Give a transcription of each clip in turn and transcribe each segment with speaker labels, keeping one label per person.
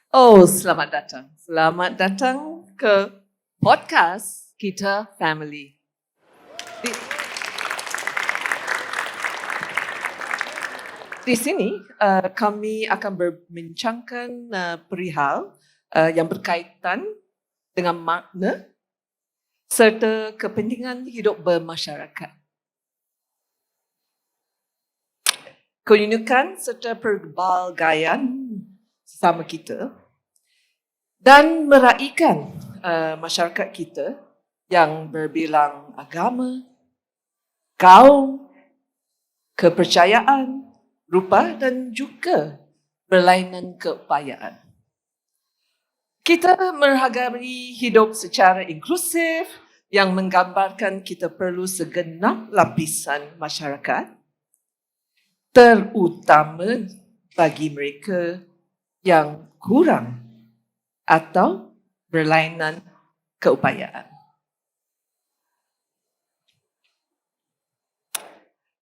Speaker 1: Oh, selamat datang. Selamat datang ke podcast kita family. Di sini kami akan berbincangkan perihal yang berkaitan dengan makna serta kepentingan hidup bermasyarakat. Keunikan serta pelbagaian sesama kita dan meraihkan masyarakat kita yang berbilang agama, kaum, kepercayaan, rupa dan juga berlainan keupayaan. Kita menghargai hidup secara inklusif yang menggambarkan kita perlu segenap lapisan masyarakat, terutama bagi mereka yang kurang atau berlainan keupayaan.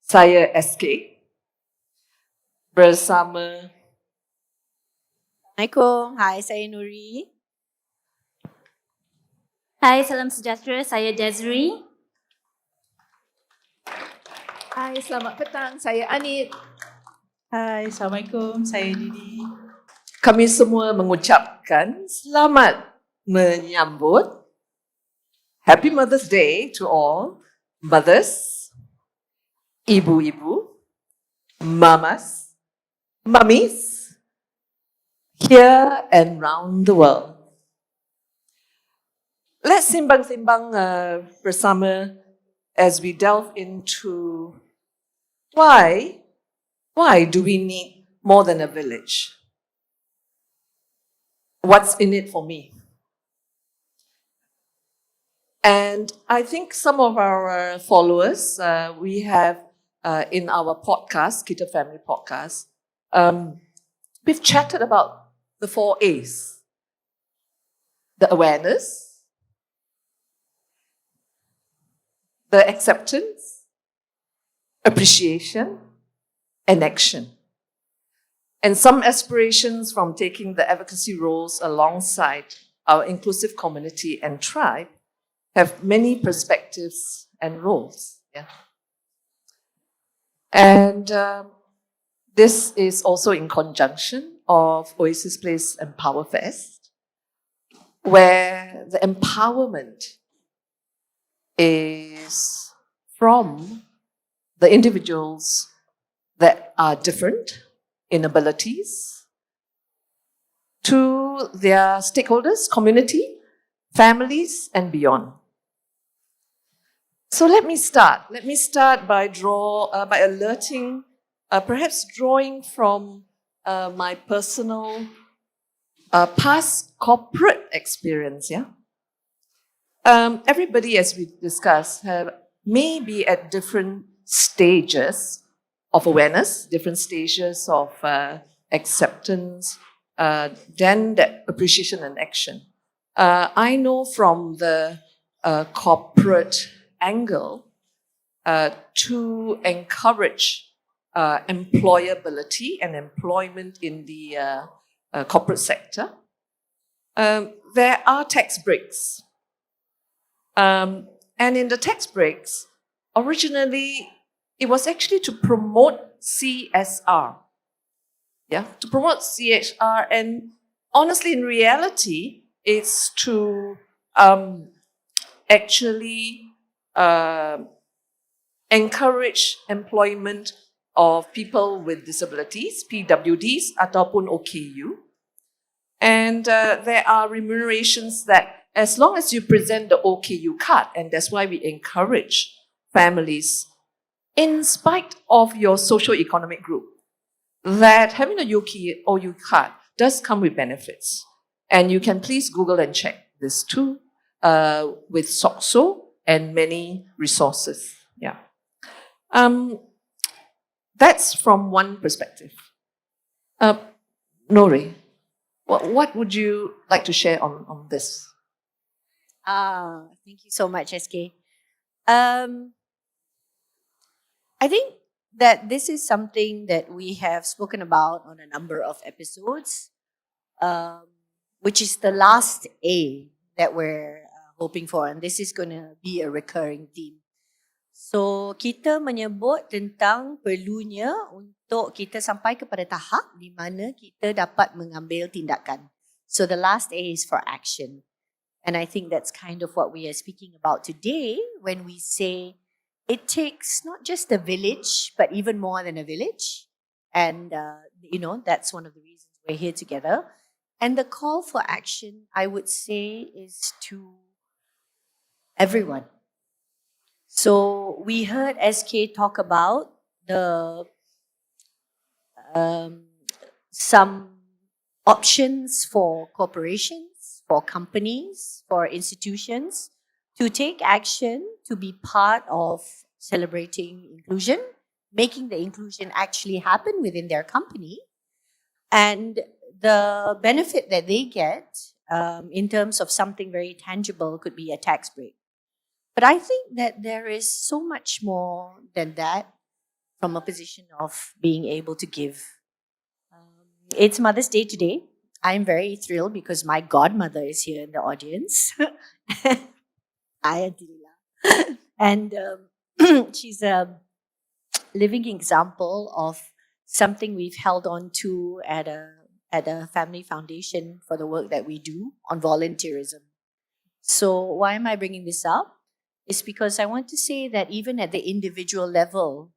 Speaker 1: Saya SK bersama
Speaker 2: Assalamualaikum. Hai, saya Nori.
Speaker 3: Hai, salam sejahtera. Saya Desiree.
Speaker 1: Hai, selamat petang. Saya Anit.
Speaker 4: Hai, Assalamualaikum. Saya Didi.
Speaker 1: Kami semua mengucapkan selamat menyambut Happy Mother's Day to all mothers, ibu-ibu, mamas, mummies, here and round the world. Let's simbang-simbang bersama as we delve into why do we need more than a village? What's in it for me? And I think some of our followers, we have in our podcast, Kita Family Podcast, we've chatted about the 4 A's. The awareness, the acceptance, appreciation, and action. And some aspirations from taking the advocacy roles alongside our inclusive community and tribe have many perspectives and roles. Yeah. And this is also in conjunction of Oasis Place Empowerfest, where the empowerment is from the individuals that are different in abilities to their stakeholders, community, families, and beyond. So let me start. Let me start by alerting, perhaps drawing from my personal past corporate experience. Yeah, everybody, as we discussed, may be at different stages of awareness, different stages of acceptance, then that appreciation and action. I know from the corporate angle to encourage employability and employment in the corporate sector, there are tax breaks. And in the tax breaks, originally, it was actually to promote CSR. Yeah, to promote CSR. And honestly, in reality, it's to actually encourage employment of people with disabilities, PWDs, ataupun OKU. And there are remunerations that, as long as you present the OKU card, and that's why we encourage families, in spite of your socio-economic group, that having a OKU card does come with benefits. And you can please Google and check this too, with SOXO and many resources. Yeah. That's from one perspective. Nori, what would you like to share on this?
Speaker 2: Thank you so much, SK. I think that this is something that we have spoken about on a number of episodes. which is the last A that we're hoping for. And this is going to be a recurring theme. So, kita menyebut tentang perlunya untuk kita sampai kepada tahap di mana kita dapat mengambil tindakan. So, the last A is for action. And I think that's kind of what we are speaking about today when we say it takes not just a village, but even more than a village. And, that's one of the reasons we're here together. And the call for action, I would say, is to everyone. So we heard SK talk about some options for corporations, for companies, for institutions to take action, to be part of celebrating inclusion, making the inclusion actually happen within their company. And the benefit that they get in terms of something very tangible could be a tax break. But I think that there is so much more than that from a position of being able to give. It's Mother's Day today. I'm very thrilled because my godmother is here in the audience. Hi, Auntie Lila. And she's a living example of something we've held on to at a family foundation for the work that we do on volunteerism. So why am I bringing this up? It's because I want to say that even at the individual level,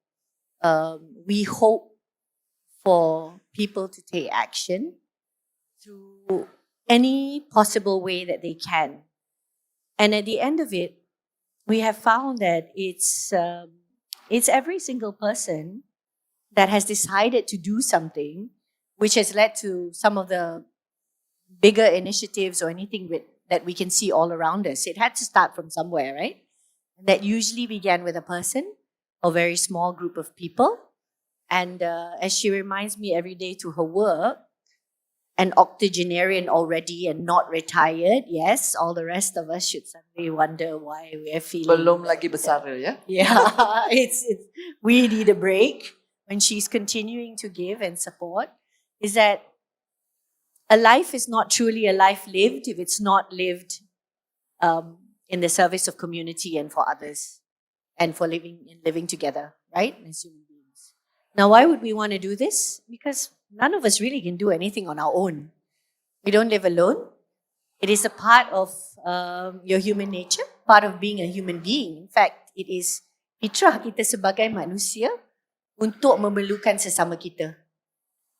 Speaker 2: we hope for people to take action through any possible way that they can. And at the end of it, we have found that it's every single person that has decided to do something, which has led to some of the bigger initiatives or anything that we can see all around us. It had to start from somewhere, right? That usually began with a person, a very small group of people. And as she reminds me every day to her work, an octogenarian already and not retired, yes, all the rest of us should suddenly wonder why we're feeling...
Speaker 1: Belum lagi besar, ya?
Speaker 2: Yeah, we need a break. When she's continuing to give and support, is that a life is not truly a life lived if it's not lived in the service of community and for others and for living together, right? As human beings. Now, why would we want to do this? Because none of us really can do anything on our own. We don't live alone. It is a part of your human nature, part of being a human being. In fact, it is fitrah kita sebagai manusia untuk memerlukan sesama kita.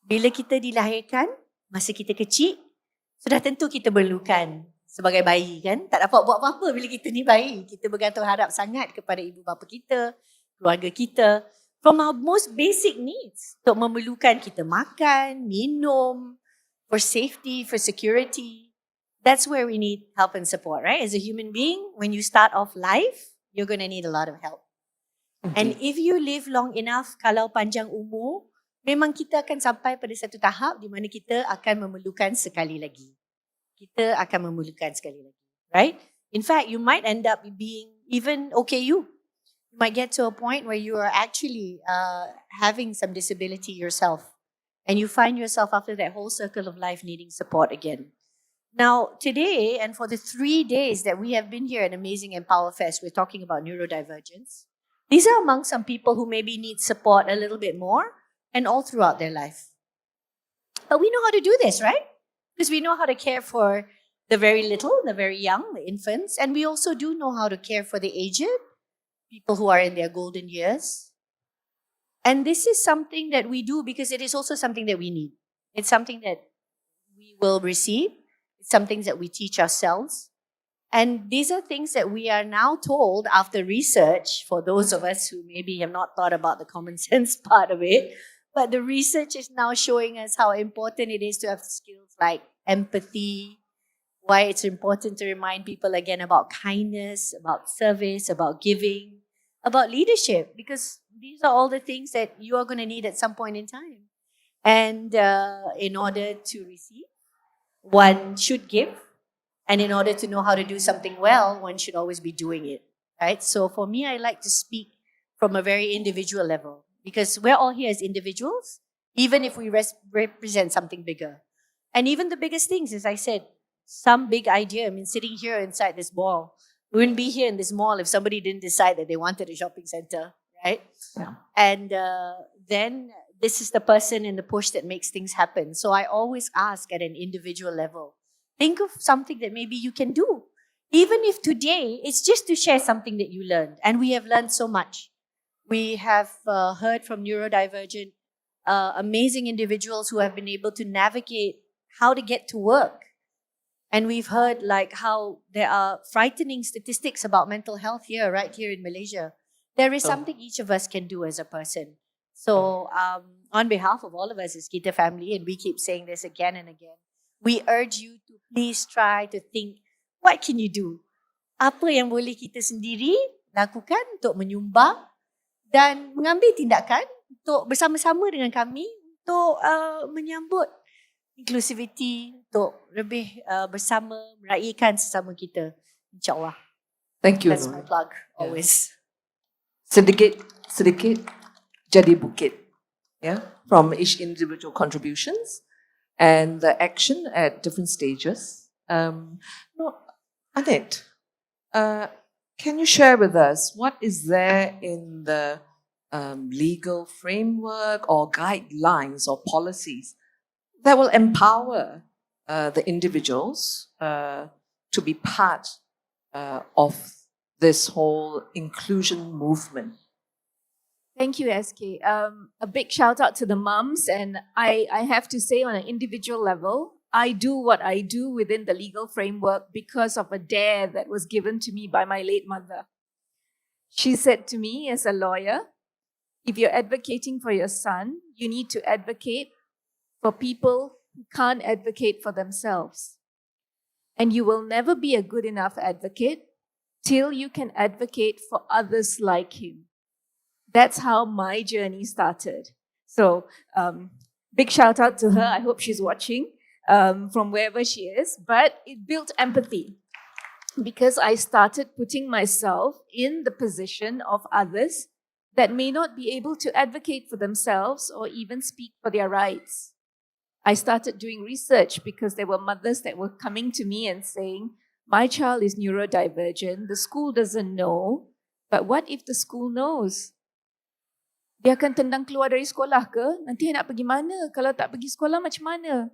Speaker 2: Bila kita dilahirkan, masa kita kecil, sudah tentu kita perlukan sebagai bayi kan. Tak dapat buat apa-apa bila kita ni bayi. Kita bergantung harap sangat kepada ibu bapa kita, keluarga kita. From our most basic needs. Untuk memerlukan kita makan, minum, for safety, for security. That's where we need help and support, right? As a human being, when you start off life, you're going to need a lot of help. And if you live long enough, kalau panjang umur, memang kita akan sampai pada satu tahap di mana kita akan memerlukan sekali lagi. Kita akan memerlukan sekali lagi, right? In fact, you might end up being even OKU. You might get to a point where you are actually having some disability yourself. And you find yourself after that whole circle of life needing support again. Now, today, and for the 3 days that we have been here at Amazing Empowerfest, we're talking about neurodivergence. These are among some people who maybe need support a little bit more and all throughout their life. But we know how to do this, right? Because we know how to care for the very little, the very young, the infants, and we also do know how to care for the aged, people who are in their golden years. And this is something that we do because it is also something that we need. It's something that we will receive. It's some things that we teach ourselves. And these are things that we are now told after research, for those of us who maybe have not thought about the common sense part of it, but the research is now showing us how important it is to have skills like empathy, why it's important to remind people again about kindness, about service, about giving, about leadership, because these are all the things that you are going to need at some point in time. And in order to receive, one should give. And in order to know how to do something well, one should always be doing it, right? So for me, I like to speak from a very individual level because we're all here as individuals, even if we represent something bigger. And even the biggest things, as I said, some big idea. I mean, sitting here inside this mall, we wouldn't be here in this mall if somebody didn't decide that they wanted a shopping center, right?
Speaker 1: Yeah.
Speaker 2: And then this is the person in the push that makes things happen. So I always ask at an individual level, think of something that maybe you can do. Even if today it's just to share something that you learned. And we have learned so much. We have heard from neurodivergent, amazing individuals who have been able to navigate how to get to work. And we've heard like how there are frightening statistics about mental health here, right here in Malaysia. There is something each of us can do as a person. So on behalf of all of us as Kita family, and we keep saying this again and again, we urge you to please try to think, what can you do? Apa yang boleh kita sendiri lakukan untuk menyumbang dan mengambil tindakan untuk bersama-sama dengan kami untuk menyambut inclusivity, untuk lebih bersama meraihkan sesama kita, insyaAllah.
Speaker 1: Thank you.
Speaker 2: That's
Speaker 1: Nori.
Speaker 2: my plug, always.
Speaker 1: Sedikit jadi bukit. Yeah, from each individual contributions and the action at different stages. Anit, can you share with us what is there in the legal framework or guidelines or policies that will empower the individuals to be part of this whole inclusion movement?
Speaker 5: Thank you, SK. A big shout out to the mums, and I have to say on an individual level, I do what I do within the legal framework because of a dare that was given to me by my late mother. She said to me as a lawyer, if you're advocating for your son, you need to advocate for people who can't advocate for themselves. And you will never be a good enough advocate till you can advocate for others like him. That's how my journey started. So big shout out to her. I hope she's watching from wherever she is. But it built empathy because I started putting myself in the position of others that may not be able to advocate for themselves or even speak for their rights. I started doing research because there were mothers that were coming to me and saying, my child is neurodivergent, the school doesn't know, but what if the school knows? Dia akan tendang keluar dari sekolah ke? Nanti nak pergi mana? Kalau tak pergi sekolah macam mana?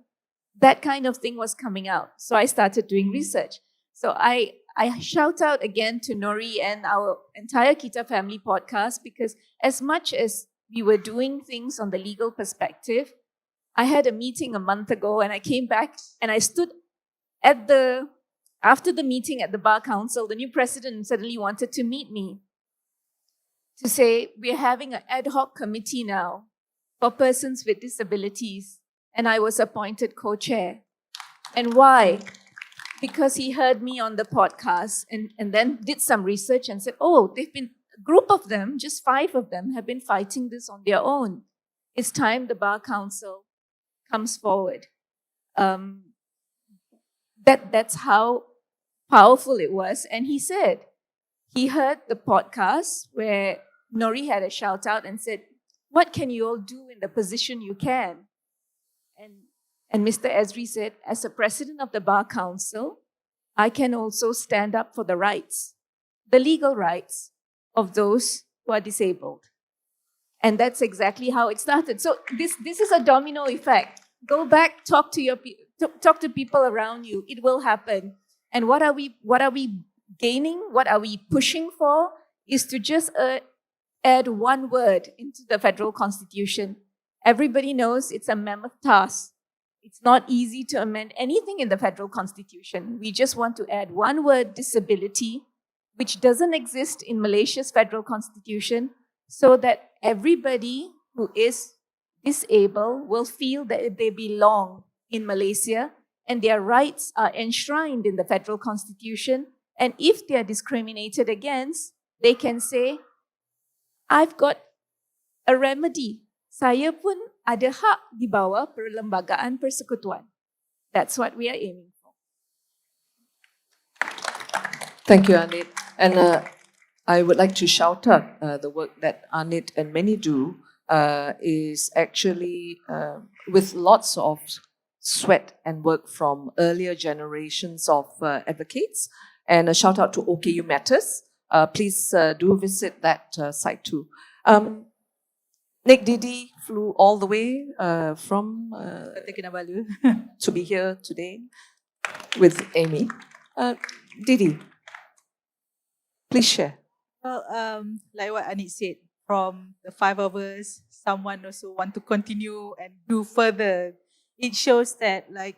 Speaker 5: That kind of thing was coming out. So I started doing research. So I shout out again to Nori and our entire Kita Family podcast because as much as we were doing things on the legal perspective, I had a meeting a month ago and I came back and I stood after the meeting at the Bar Council, the new president suddenly wanted to meet me to say, we're having an ad hoc committee now for persons with disabilities. And I was appointed co-chair. And why? Because he heard me on the podcast and then did some research and said, oh, they've been, a group of them, just 5 of them, have been fighting this on their own. It's time the Bar Council comes forward. That's how powerful it was. And he said, he heard the podcast where Nori had a shout out and said, what can you all do in the position you can? And Mr. Ezri said, as a president of the Bar Council, I can also stand up for the rights, the legal rights of those who are disabled. And that's exactly how it started. So this is a domino effect. Go back, talk to people around you. It will happen. And what are we gaining? What are we pushing for? Is to just add one word into the federal constitution. Everybody knows it's a mammoth task. It's not easy to amend anything in the federal constitution. We just want to add one word, disability, which doesn't exist in Malaysia's federal constitution, so that everybody who is disabled will feel that they belong in Malaysia and their rights are enshrined in the federal constitution. And if they are discriminated against, they can say, I've got a remedy. Saya pun ada hak di bawah perlembagaan persekutuan. That's what we are aiming for.
Speaker 1: Thank you, Anit. And I would like to shout out the work that Anit and many do is actually with lots of sweat and work from earlier generations of advocates. And a shout out to OKU Matters. Please do visit that site too. Nick Didi flew all the way from
Speaker 4: Kinabalu.
Speaker 1: to be here today with Amy. Didi, please share.
Speaker 4: Well, like what Anit said, from the five of us, someone also want to continue and do further. It shows that like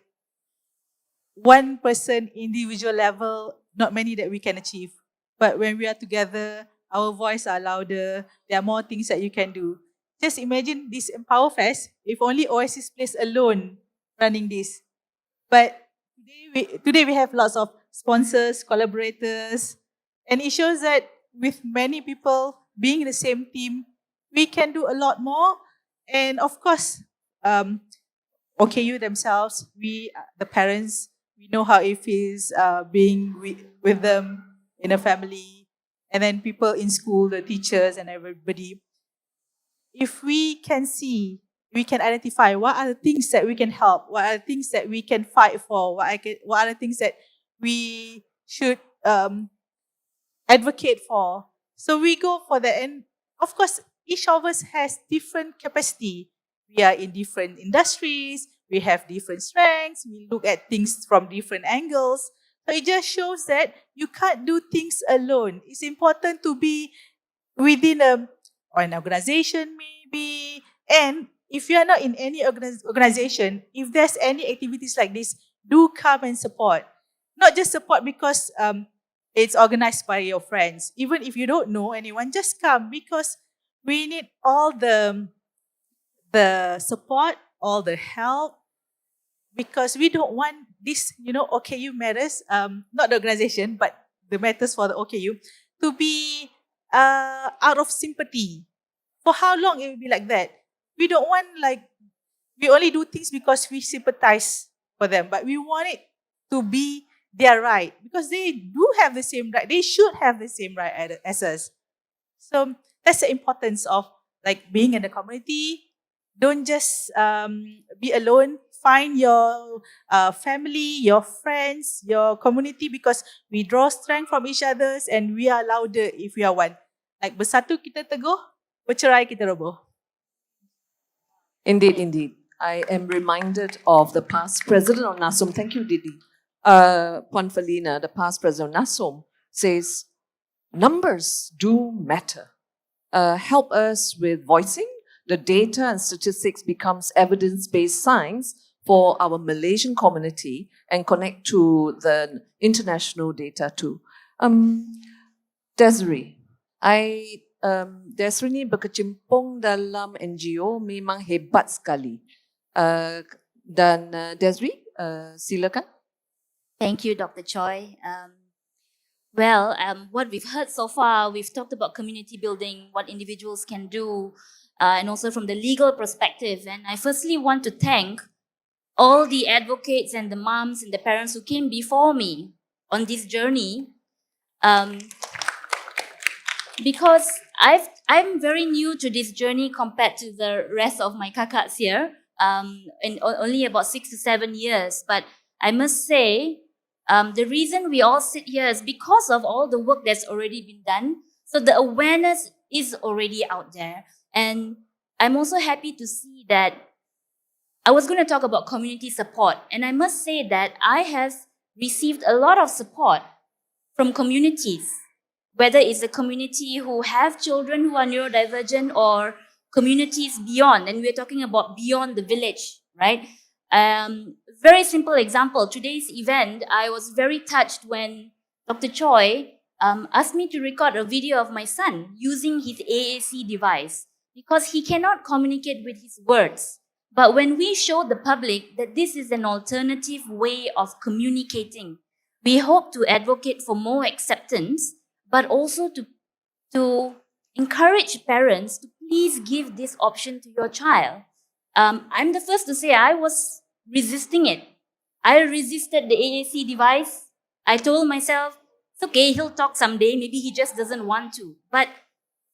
Speaker 4: one person individual level, not many that we can achieve. But when we are together, our voice are louder. There are more things that you can do. Just imagine this Empowerfest, if only Oasis Place alone running this. But today we have lots of sponsors, collaborators, and it shows that with many people being in the same team, we can do a lot more. And of course, OKU themselves, we, the parents, we know how it feels being with them in a family, and then people in school, the teachers and everybody. If we can see, we can identify what are the things that we can help, what are the things that we can fight for, what are the things that we should advocate for. So we go for that. And of course, each of us has different capacity. We are in different industries, we have different strengths, we look at things from different angles. So it just shows that you can't do things alone. It's important to be within an organization maybe. And if you are not in any organization, if there's any activities like this, do come and support. Not just support because it's organized by your friends. Even if you don't know anyone, just come, because we need all the support, all the help, because we don't want this, OKU matters, not the organization, but the matters for the OKU, to be out of sympathy. For how long it will be like that? We don't want we only do things because we sympathize for them, but we want it to be their right, because they do have the same right. They should have the same right as us. So that's the importance of being in the community. Don't just be alone. Find your family, your friends, your community, because we draw strength from each other and we are louder if we are one. Bersatu kita teguh, bercerai kita roboh.
Speaker 1: Indeed, indeed. I am reminded of the past president of NASOM. Thank you, Didi. Puan Felina, the past president of NASOM, says, numbers do matter. Help us with voicing. The data and statistics becomes evidence-based science for our Malaysian community and connect to the international data too. Desiree, Desiree ni berkecimpung dalam NGO memang hebat sekali. Dan Desiree, silakan.
Speaker 3: Thank you, Dr. Choi. Well, what we've heard so far, we've talked about community building, what individuals can do, and also from the legal perspective. And I firstly want to thank all the advocates and the moms and the parents who came before me on this journey, because I'm very new to this journey compared to the rest of my kakaks here, in only about 6 to 7 years. But I must say, the reason we all sit here is because of all the work that's already been done. So the awareness is already out there. And I'm also happy to see that I was going to talk about community support. And I must say that I have received a lot of support from communities, whether it's a community who have children who are neurodivergent or communities beyond. And we're talking about beyond the village, right? Very simple example. Today's event, I was very touched when Dr. Choi asked me to record a video of my son using his AAC device, because he cannot communicate with his words. But when we show the public that this is an alternative way of communicating, we hope to advocate for more acceptance, but also to encourage parents to please give this option to your child. I'm the first to say I was resisting it. I resisted the AAC device. I told myself, it's okay, he'll talk someday. Maybe he just doesn't want to. But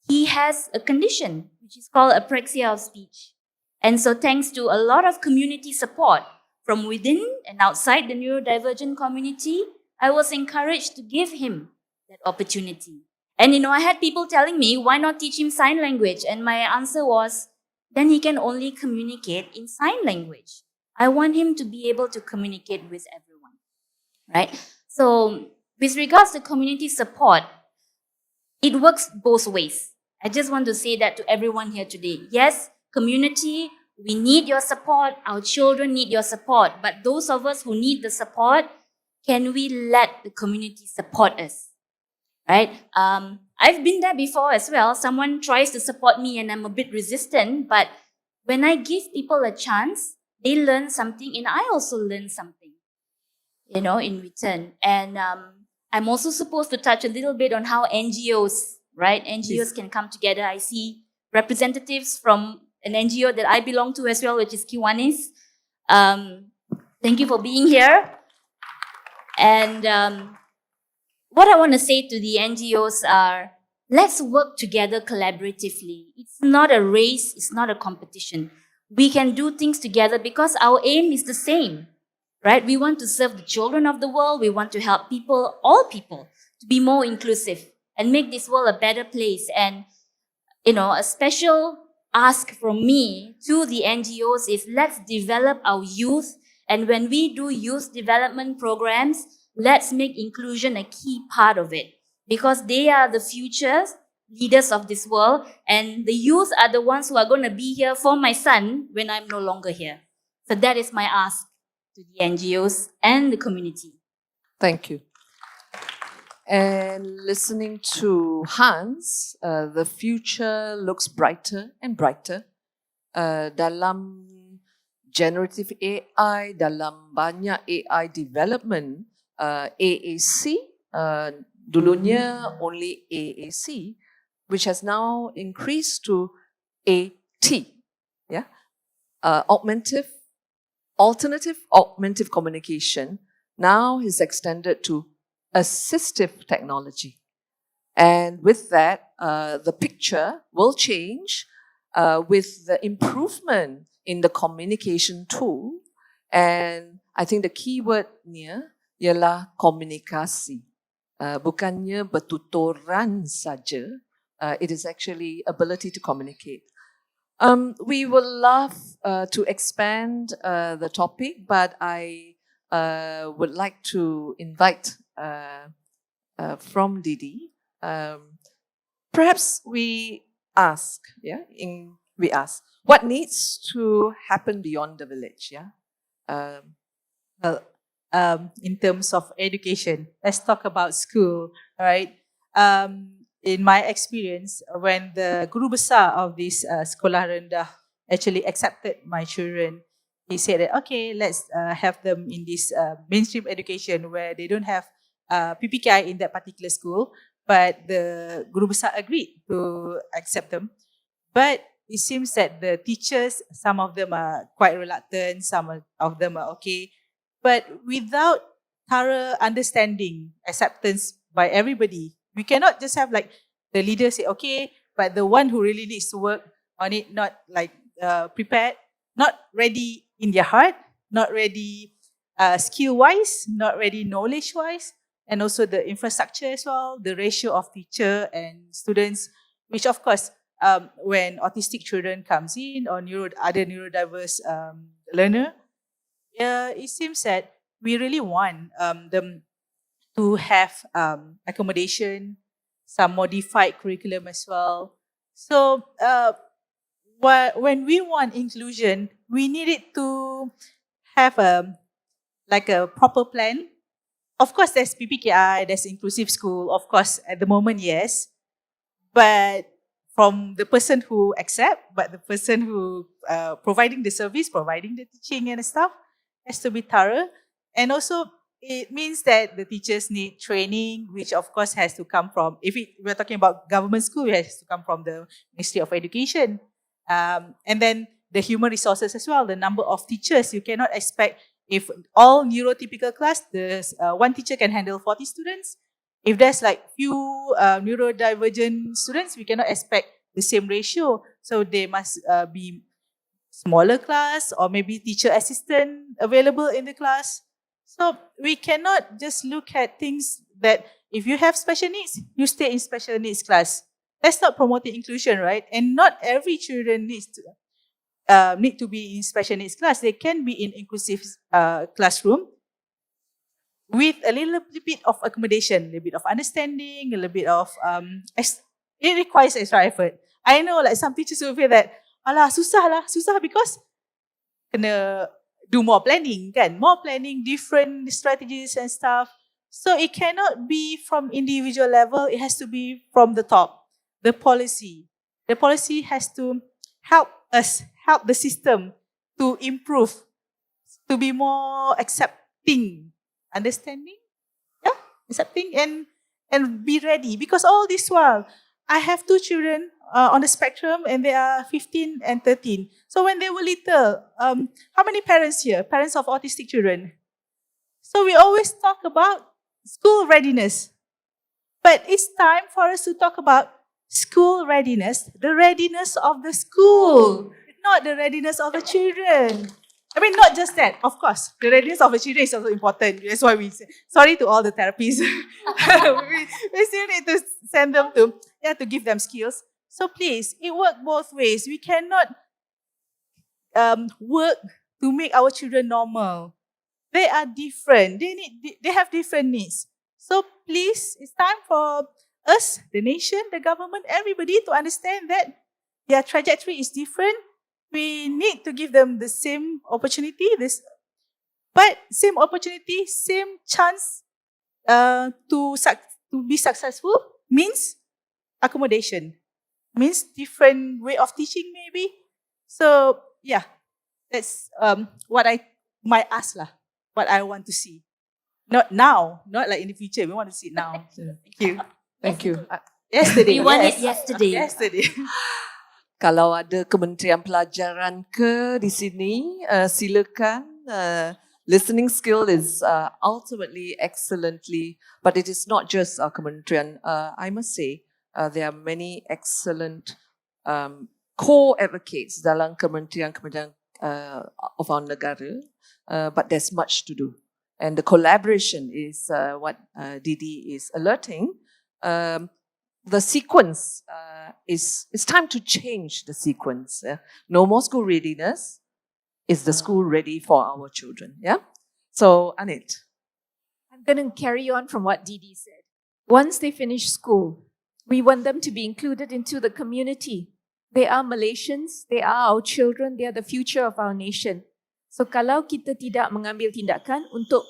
Speaker 3: he has a condition, which is called apraxia of speech. And so thanks to a lot of community support from within and outside the neurodivergent community, I was encouraged to give him that opportunity. And I had people telling me, why not teach him sign language? And my answer was, then he can only communicate in sign language. I want him to be able to communicate with everyone, right? So with regards to community support, it works both ways. I just want to say that to everyone here today. Yes, community, we need your support. Our children need your support. But those of us who need the support, can we let the community support us? Right? I've been there before as well. Someone tries to support me and I'm a bit resistant. But when I give people a chance, they learn something and I also learn something, in return. And I'm also supposed to touch a little bit on how NGOs, right? NGOs can come together. I see representatives from an NGO that I belong to as well, which is Kiwanis. Thank you for being here. And what I want to say to the NGOs are, let's work together collaboratively. It's not a race, it's not a competition. We can do things together because our aim is the same, right? We want to serve the children of the world. We want to help people, all people, to be more inclusive and make this world a better place. And, a special ask from me to the NGOs is let's develop our youth. And when we do youth development programs, let's make inclusion a key part of it because they are the future leaders of this world. And the youth are the ones who are going to be here for my son when I'm no longer here. So that is my ask to the NGOs and the community.
Speaker 1: Thank you. And listening to Hans, the future looks brighter and brighter. Dalam generative AI, dalam banyak AI development, AAC, dulunya only AAC, which has now increased to AT, yeah, alternative augmentive communication now is extended to assistive technology. And with that, the picture will change with the improvement in the communication tool. And I think the key word here ialah komunikasi. Bukannya bertuturan saja. It is actually ability to communicate. We would love to expand the topic, but I would like to invite from Didi. Perhaps we ask, what needs to happen beyond the village?
Speaker 4: In terms of education, let's talk about school, right? In my experience, when the guru besar of this sekolah rendah actually accepted my children, he said that, okay, let's have them in this mainstream education where they don't have PPKI in that particular school, but the guru besar agreed to accept them. But it seems that the teachers, some of them are quite reluctant, some of them are okay, but without thorough understanding, acceptance by everybody, we cannot just have like the leader say, okay, but the one who really needs to work on it, not like prepared, not ready in their heart, not ready skill-wise, not ready knowledge-wise, and also the infrastructure as well, the ratio of teacher and students, which of course, when autistic children comes in or other neurodiverse learner, it seems that we really want them to have accommodation, some modified curriculum as well. So when we want inclusion, we need it to have a proper plan. Of course, there's PPKI, there's inclusive school. Of course, at the moment, yes. But from the person who accept, but the person who providing the service, providing the teaching and stuff, has to be thorough. And also, it means that the teachers need training, which of course has to come from, if we're talking about government school, it has to come from the Ministry of Education. And then the human resources as well, the number of teachers. You cannot expect, if all neurotypical class, one teacher can handle 40 students. If there's like few neurodivergent students, we cannot expect the same ratio. So they must be smaller class or maybe teacher assistant available in the class. So we cannot just look at things that if you have special needs, you stay in special needs class. That's not promoting inclusion, right? And not every children need to be in special needs class. They can be in inclusive classroom with a little bit of accommodation, a little bit of understanding, a little bit of it requires extra effort. I know like some teachers will feel that, alah, susah because kena do more planning, kan? More planning, different strategies and stuff. So it cannot be from individual level, it has to be from the top. The policy. The policy has to help us, help the system to improve, to be more accepting, understanding, yeah, accepting and be ready. Because all this while, I have 2 children on the spectrum and they are 15 and 13. So when they were little, how many parents here? Parents of autistic children. So we always talk about school readiness. But it's time for us to talk about school readiness, the readiness of the school, not the readiness of the children. I mean, not just that, of course, the readiness of the children is also important. That's why we say, sorry to all the therapists. we still need to send them to give them skills. So please, it works both ways. We cannot work to make our children normal. They are different. They have different needs. So please, it's time for us, the nation, the government, everybody to understand that their trajectory is different. We need to give them the same opportunity, but same opportunity, same chance to be successful means accommodation, means different way of teaching maybe. So yeah, that's what I might ask lah, what I want to see. Not now, not like in the future. We want to see it now. So, thank you.
Speaker 1: Thank you.
Speaker 4: Yesterday.
Speaker 3: We want
Speaker 4: yes.
Speaker 3: it yesterday.
Speaker 4: Yesterday.
Speaker 1: Kalau ada Kementerian Pelajaran ke di sini, silakan. Listening skill is ultimately excellently, but it is not just Kementerian. I must say, there are many excellent core advocates dalam kementerian-kementerian of our negara, but there's much to do. And the collaboration is what Didi is alerting. The sequence it's time to change the sequence. No more school readiness. Is the school ready for our children? Yeah. So Anit,
Speaker 5: I'm going to carry on from what Didi said. Once they finish school, we want them to be included into the community. They are Malaysians, they are our children, they are the future of our nation. So kalau kita tidak mengambil tindakan untuk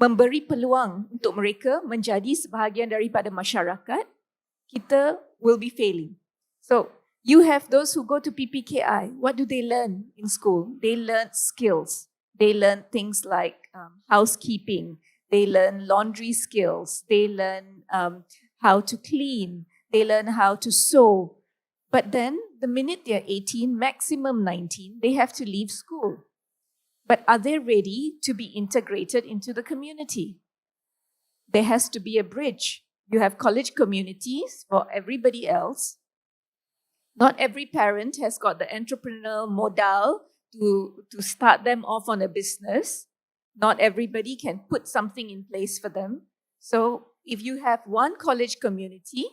Speaker 5: memberi peluang untuk mereka menjadi sebahagian daripada masyarakat, kita will be failing. So you have those who go to PPKI. What do they learn in school? They learn skills. They learn things like housekeeping. They learn laundry skills. They learn how to clean. They learn how to sew. But then the minute they're 18, maximum 19, they have to leave school. But are they ready to be integrated into the community? There has to be a bridge. You have college communities for everybody else. Not every parent has got the entrepreneurial modal to start them off on a business. Not everybody can put something in place for them. So if you have one college community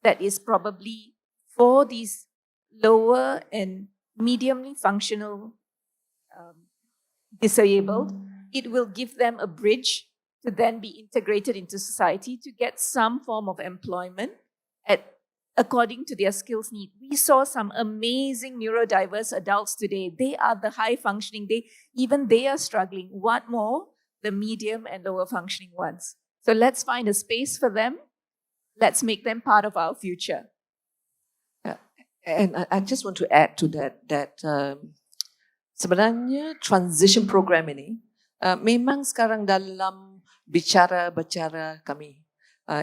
Speaker 5: that is probably for these lower and mediumly functional disabled, it will give them a bridge to then be integrated into society to get some form of employment according to their skills need. We saw some amazing neurodiverse adults today. They are the high functioning. Even they are struggling. What more? The medium and lower functioning ones. So let's find a space for them. Let's make them part of our future.
Speaker 1: and I just want to add to that sebenarnya transition program ini memang sekarang dalam bicara kami,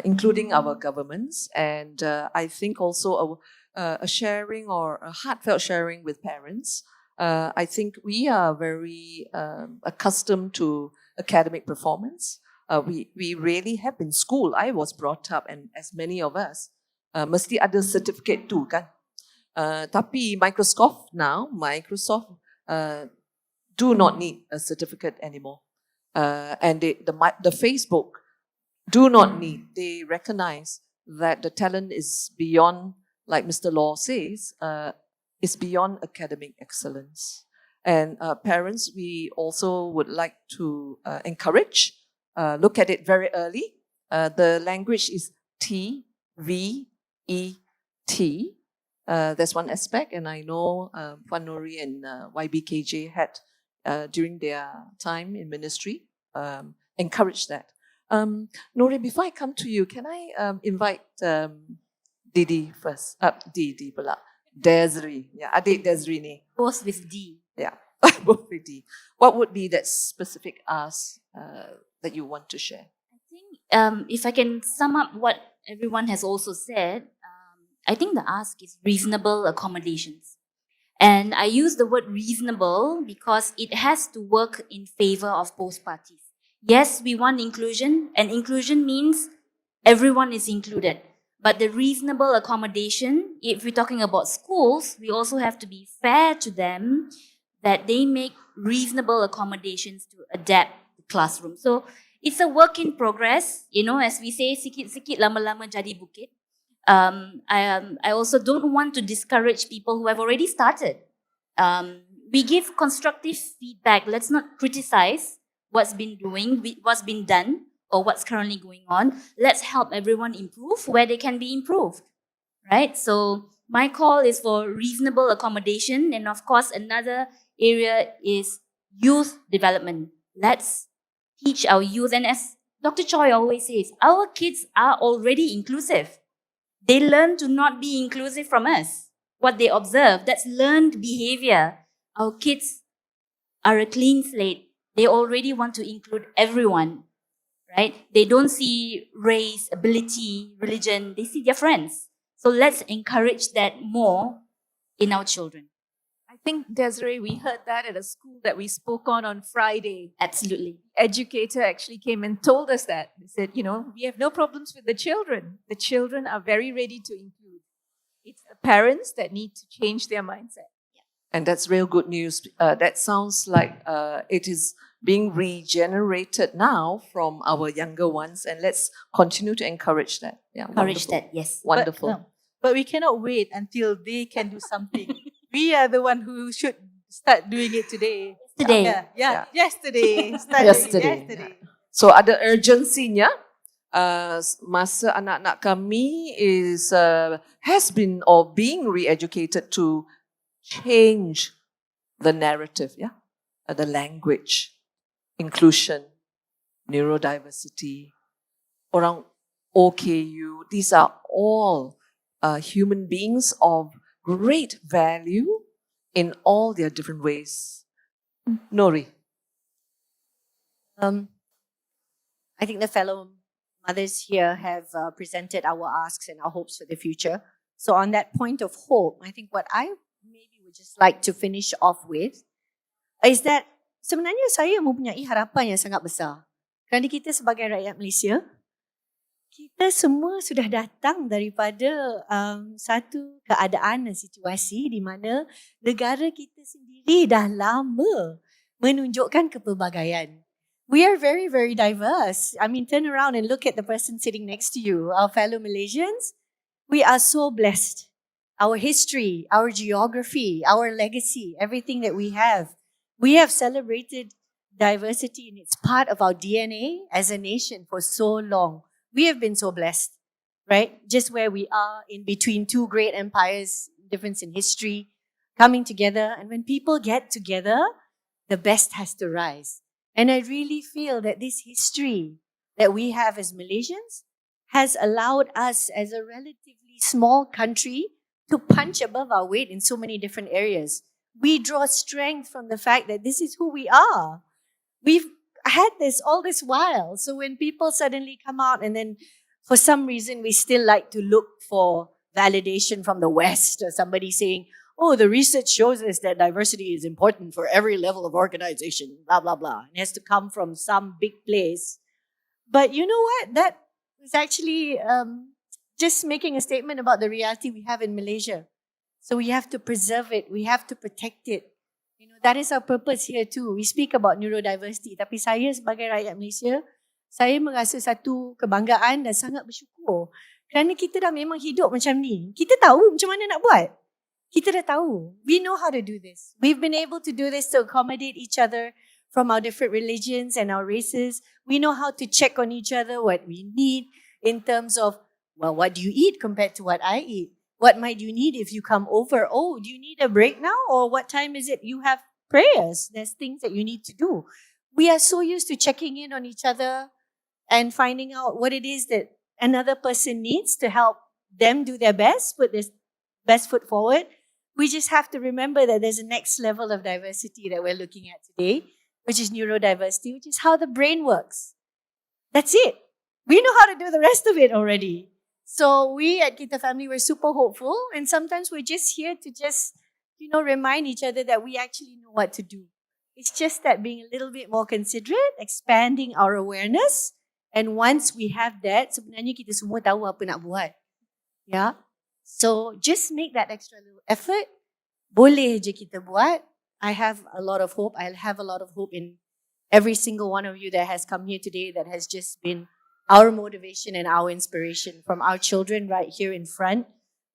Speaker 1: including our governments, and I think also a sharing or a heartfelt sharing with parents. I think we are very accustomed to academic performance. We really have been school. I was brought up, and as many of us, mesti ada certificate tu kan. Tapi Microsoft do not need a certificate anymore. And the Facebook do not need. They recognize that the talent is beyond, like Mr. Law says, is beyond academic excellence. And parents, we also would like to encourage, look at it very early. The language is TVET. That's one aspect, and I know Puan Nori and YBKJ had during their time in ministry encouraged that. Nori, before I come to you, can I invite Didi first? Didi pula. Desiree. Yeah, adik Desiree ni.
Speaker 3: Both with D.
Speaker 1: Yeah, both with D. What would be that specific ask that you want to share?
Speaker 3: I think if I can sum up what everyone has also said, I think the ask is reasonable accommodations. And I use the word reasonable because it has to work in favor of both parties. Yes, we want inclusion, and inclusion means everyone is included. But the reasonable accommodation, if we're talking about schools, we also have to be fair to them that they make reasonable accommodations to adapt the classroom. So it's a work in progress, as we say, sikit-sikit lama-lama jadi bukit. I also don't want to discourage people who have already started. We give constructive feedback. Let's not criticize what's been done, or what's currently going on. Let's help everyone improve where they can be improved, right? So my call is for reasonable accommodation. And of course, another area is youth development. Let's teach our youth. And as Dr. Choi always says, our kids are already inclusive. They learn to not be inclusive from us. What they observe, that's learned behavior. Our kids are a clean slate. They already want to include everyone, right? They don't see race, ability, religion. They see their friends. So let's encourage that more in our children.
Speaker 5: I think, Desiree, we heard that at a school that we spoke on Friday.
Speaker 3: Absolutely.
Speaker 5: Educator actually came and told us that. They said, we have no problems with the children. The children are very ready to include. It's the parents that need to change their mindset.
Speaker 1: And that's real good news. That sounds like it is being regenerated now from our younger ones, and let's continue to encourage that. Yeah,
Speaker 3: Encourage
Speaker 1: wonderful.
Speaker 3: that, yes.
Speaker 1: Wonderful.
Speaker 4: But we cannot wait until they can do something. We are the one who should start doing it today.
Speaker 3: Today.
Speaker 4: Yeah. Yesterday. Start
Speaker 1: Yesterday.
Speaker 4: doing it yesterday.
Speaker 1: So ada urgency-nya. Masa anak-anak kami has been or being re-educated to change the narrative, the language, inclusion, neurodiversity, orang OKU. These are all human beings of great value in all their different ways. Nori.
Speaker 2: I think the fellow mothers here have presented our asks and our hopes for the future. So on that point of hope, I think what I maybe would just like to finish off with is that sebenarnya saya mempunyai harapan yang sangat besar. Kerana kita sebagai rakyat Malaysia, kita semua sudah datang daripada satu keadaan dan situasi di mana negara kita sendiri dah lama menunjukkan kepelbagaian. We are very, very diverse. I mean, turn around and look at the person sitting next to you, our fellow Malaysians. We are so blessed. Our history, our geography, our legacy, everything that we have celebrated diversity, and it's part of our DNA as a nation for so long. We have been so blessed, right? Just where we are in between two great empires, difference in history, coming together. And when people get together, the best has to rise. And I really feel that this history that we have as Malaysians has allowed us as a relatively small country to punch above our weight in so many different areas. We draw strength from the fact that this is who we are. We've had this all this while. So when people suddenly come out and then for some reason we still like to look for validation from the West or somebody saying, oh, the research shows us that diversity is important for every level of organization, blah, blah, blah. It has to come from some big place. But you know what? That was actually just making a statement about the reality we have in Malaysia. So we have to preserve it. We have to protect it. You know, that is our purpose here too. We speak about neurodiversity. Tapi saya sebagai rakyat Malaysia, saya merasa satu kebanggaan dan sangat bersyukur. Kerana kita dah memang hidup macam ni. Kita tahu macam mana nak buat. Kita dah tahu. We know how to do this. We've been able to do this to accommodate each other from our different religions and our races. We know how to check on each other, what we need in terms of, well, what do you eat compared to what I eat? What might you need if you come over? Oh, do you need a break now? Or what time is it you have prayers? There's things that you need to do. We are so used to checking in on each other and finding out what it is that another person needs to help them do their best, put their best foot forward. We just have to remember that there's a next level of diversity that we're looking at today, which is neurodiversity, which is how the brain works. That's it. We know how to do the rest of it already. So we at Kita Family, we're super hopeful, and sometimes we're just here to just, remind each other that we actually know what to do. It's just that being a little bit more considerate, expanding our awareness, and once we have that, sebenarnya kita semua tahu apa nak buat. Yeah? So just make that extra little effort. Boleh je kita buat. I have a lot of hope. I'll have a lot of hope in every single one of you that has come here today, that has just been our motivation and our inspiration, from our children right here in front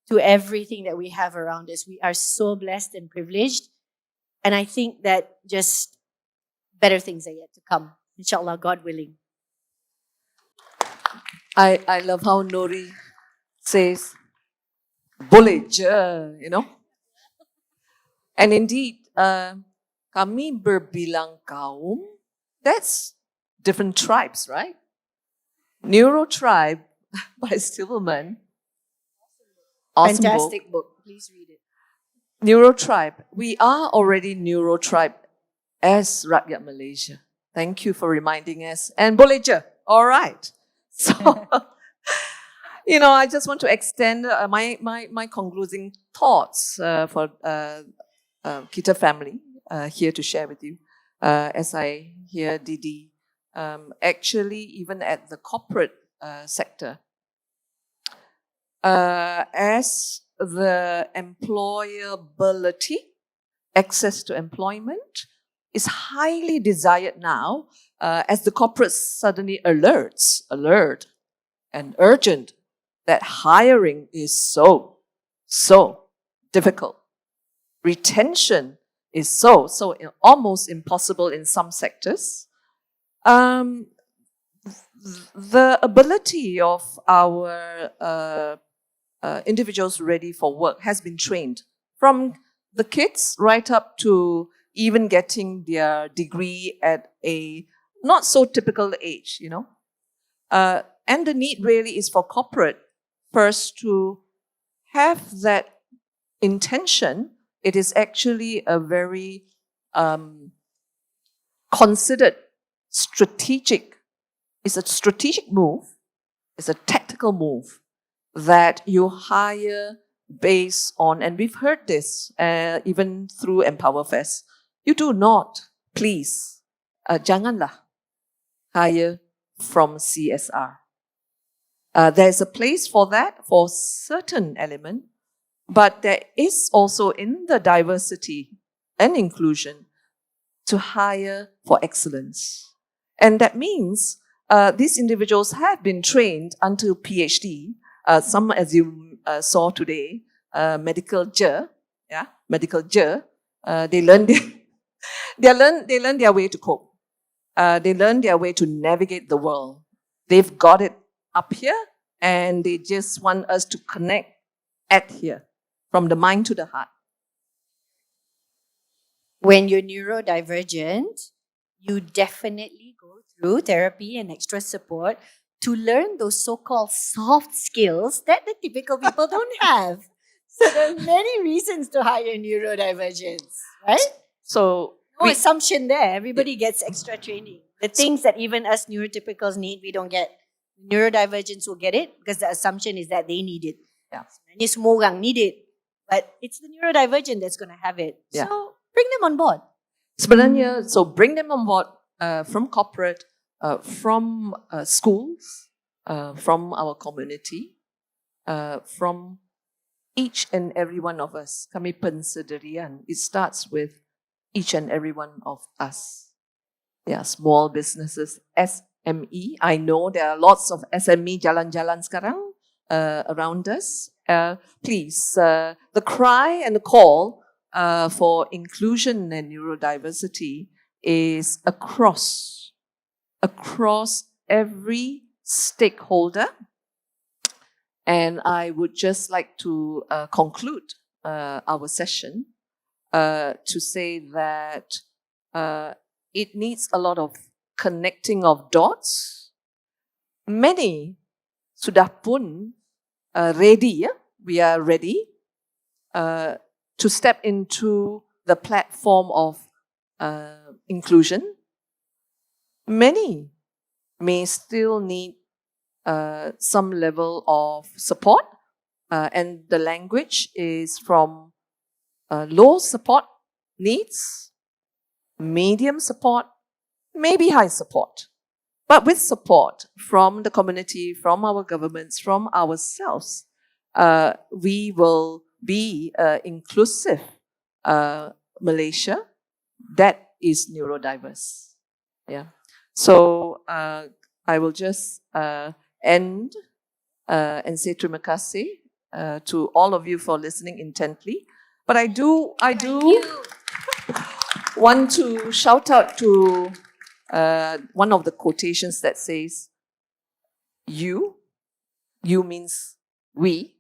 Speaker 2: to everything that we have around us. We are so blessed and privileged. And I think that just better things are yet to come. Inshallah, God willing.
Speaker 1: I love how Nori says, boleh je, And indeed, kami berbilang kaum, that's different tribes, right? Neuro Tribe by Silverman. Awesome
Speaker 2: Fantastic book. Please read it.
Speaker 1: Neuro Tribe. We are already Neuro Tribe as Rakyat Malaysia. Thank you for reminding us. And boleh je. All right. So, I just want to extend my concluding thoughts for Kita Family here to share with you. As I hear Didi, actually, even at the corporate sector, as the employability, access to employment is highly desired now, as the corporate suddenly alert and urgent that hiring is so difficult. Retention is so almost impossible in some sectors. The ability of our individuals ready for work has been trained from the kids right up to even getting their degree at a not so typical age, And the need really is for corporate first to have that intention. It is actually a very considered, it's a strategic move, it's a tactical move that you hire based on, and we've heard this even through Empowerfest, you do not, please, janganlah hire from CSR. There's a place for that, for certain element, but there is also in the diversity and inclusion to hire for excellence. And that means these individuals have been trained until PhD. Some, as you saw today, medical J. They learn their way to cope. They learn their way to navigate the world. They've got it up here, and they just want us to connect at here, from the mind to the heart.
Speaker 2: When you're neurodivergent, you definitely go through therapy and extra support to learn those so-called soft skills that the typical people don't have. So there are many reasons to hire neurodivergence, right?
Speaker 1: So
Speaker 2: no assumption there. Everybody gets extra training. The things that even us neurotypicals need, we don't get. Neurodivergents will get it because the assumption is that they need it.
Speaker 1: Yeah.
Speaker 2: Sebenarnya semua orang need it. But it's the neurodivergent that's going to have it.
Speaker 1: Yeah.
Speaker 2: So bring them on board.
Speaker 1: Sebenarnya, so bring them on board from corporate, from schools, from our community, from each and every one of us, kami pensendirian, it starts with each and every one of us. Yeah, small businesses, SME. I know there are lots of SME jalan-jalan sekarang around us. Please, the cry and the call for inclusion and neurodiversity is across every stakeholder. And I would just like to conclude our session to say that it needs a lot of connecting of dots. Many sudah pun ready, ya? We are ready to step into the platform of inclusion. Many may still need some level of support, and the language is from low support needs, medium support, maybe high support. But with support from the community, from our governments, from ourselves, we will be inclusive Malaysia that is neurodiverse. Yeah. So I will just end and say terima kasih to all of you for listening intently. But I do want to shout out to one of the quotations that says, you means we,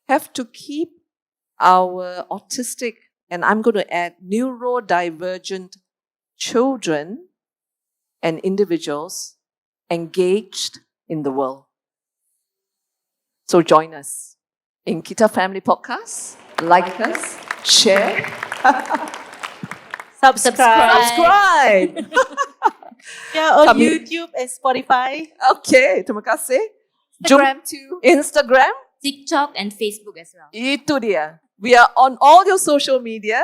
Speaker 1: have to keep our autistic, and I'm going to add neurodivergent children and individuals engaged in the world. So join us in Kita Family Podcast. Like us, share, subscribe.
Speaker 4: Yeah, on
Speaker 1: Kami-
Speaker 4: YouTube and Spotify.
Speaker 1: Okay, terima kasih.
Speaker 5: Instagram too.
Speaker 1: Instagram,
Speaker 3: TikTok and Facebook as well.
Speaker 1: itu dia. We are on all your social media.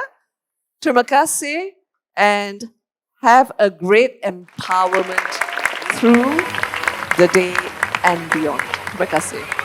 Speaker 1: Terima kasih and have a great empowerment through the day and beyond. Terima kasih.